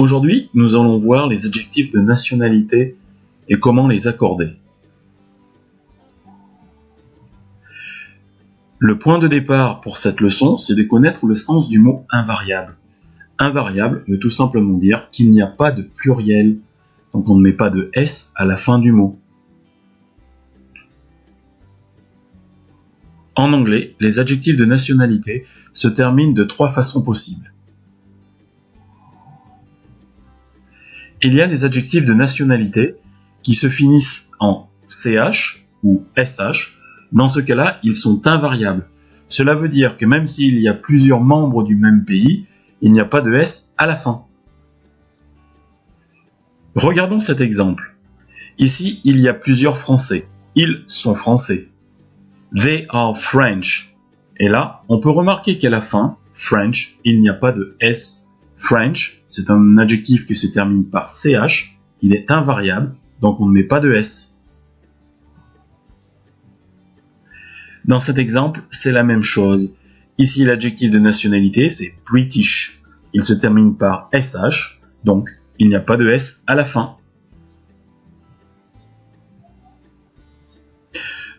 Aujourd'hui, nous allons voir les adjectifs de nationalité et comment les accorder. Le point de départ pour cette leçon, c'est de connaître le sens du mot invariable. Invariable veut tout simplement dire qu'il n'y a pas de pluriel, donc on ne met pas de S à la fin du mot. En anglais, les adjectifs de nationalité se terminent de 3 façons possibles. Il y a les adjectifs de nationalité qui se finissent en CH ou SH. Dans ce cas-là, ils sont invariables. Cela veut dire que même s'il y a plusieurs membres du même pays, il n'y a pas de S à la fin. Regardons cet exemple. Ici, il y a plusieurs Français. Ils sont français. They are French. Et là, on peut remarquer qu'à la fin, French, il n'y a pas de S. French, c'est un adjectif qui se termine par CH. Il est invariable, donc on ne met pas de S. Dans cet exemple, c'est la même chose. Ici, l'adjectif de nationalité, c'est British. Il se termine par SH, donc il n'y a pas de S à la fin.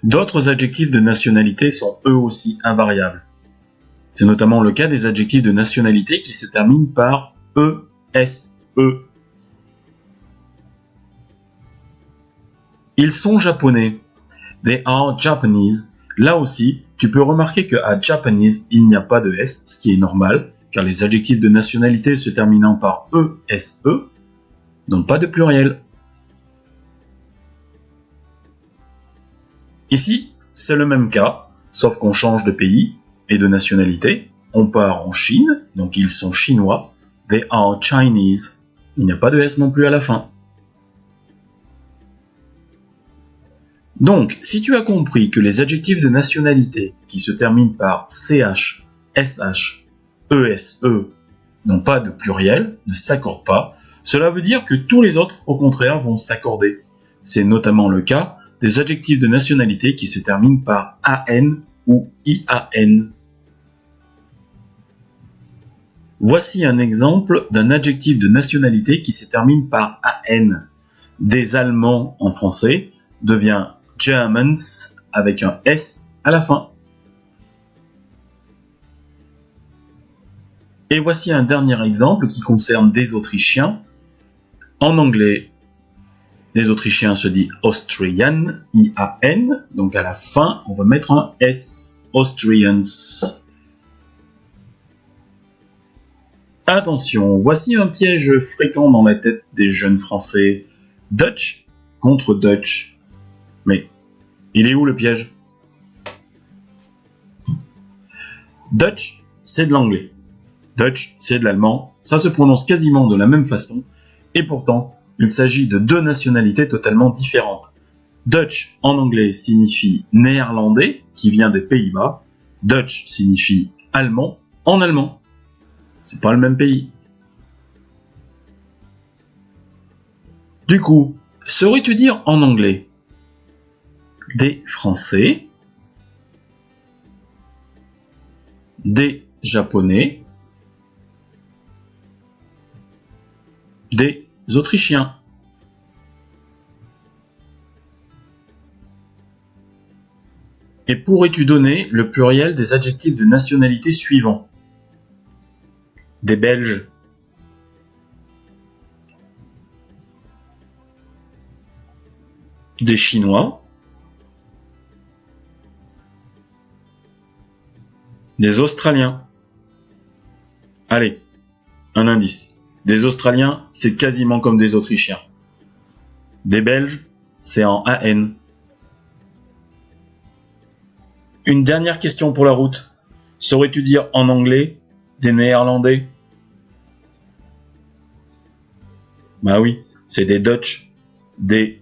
D'autres adjectifs de nationalité sont eux aussi invariables. C'est notamment le cas des adjectifs de nationalité qui se terminent par ESE. Ils sont japonais. They are Japanese. Là aussi, tu peux remarquer qu'à Japanese, il n'y a pas de S, ce qui est normal, car les adjectifs de nationalité se terminant par ESE n'ont pas de pluriel. Ici, c'est le même cas, sauf qu'on change de pays et de nationalité. On part en Chine, donc ils sont chinois. They are Chinese. Il n'y a pas de S non plus à la fin. Donc, si tu as compris que les adjectifs de nationalité qui se terminent par CH, SH, ESE n'ont pas de pluriel, ne s'accordent pas, cela veut dire que tous les autres, au contraire, vont s'accorder. C'est notamment le cas des adjectifs de nationalité qui se terminent par AN ou IAN. Voici un exemple d'un adjectif de nationalité qui se termine par AN. Des Allemands en français devient Germans avec un S à la fin. Et voici un dernier exemple qui concerne des Autrichiens. En anglais, les Autrichiens se dit Austrian, I-A-N, donc à la fin, on va mettre un S, Austrians. Attention, voici un piège fréquent dans la tête des jeunes Français. Dutch contre Dutch. Mais il est où le piège? Dutch, c'est de l'anglais. Dutch, c'est de l'allemand. Ça se prononce quasiment de la même façon. Et pourtant, il s'agit de 2 nationalités totalement différentes. Dutch en anglais signifie néerlandais, qui vient des Pays-Bas. Dutch signifie allemand en allemand. C'est pas le même pays. Du coup, saurais-tu dire en anglais des Français, des Japonais, des Autrichiens? Et pourrais-tu donner le pluriel des adjectifs de nationalité suivants? Des Belges, des Chinois, des Australiens. Allez, un indice. Des Australiens, c'est quasiment comme des Autrichiens. Des Belges, c'est en AN. Une dernière question pour la route. Saurais-tu dire en anglais des Néerlandais? Bah oui, c'est des Dutch. D-U-T-C-H.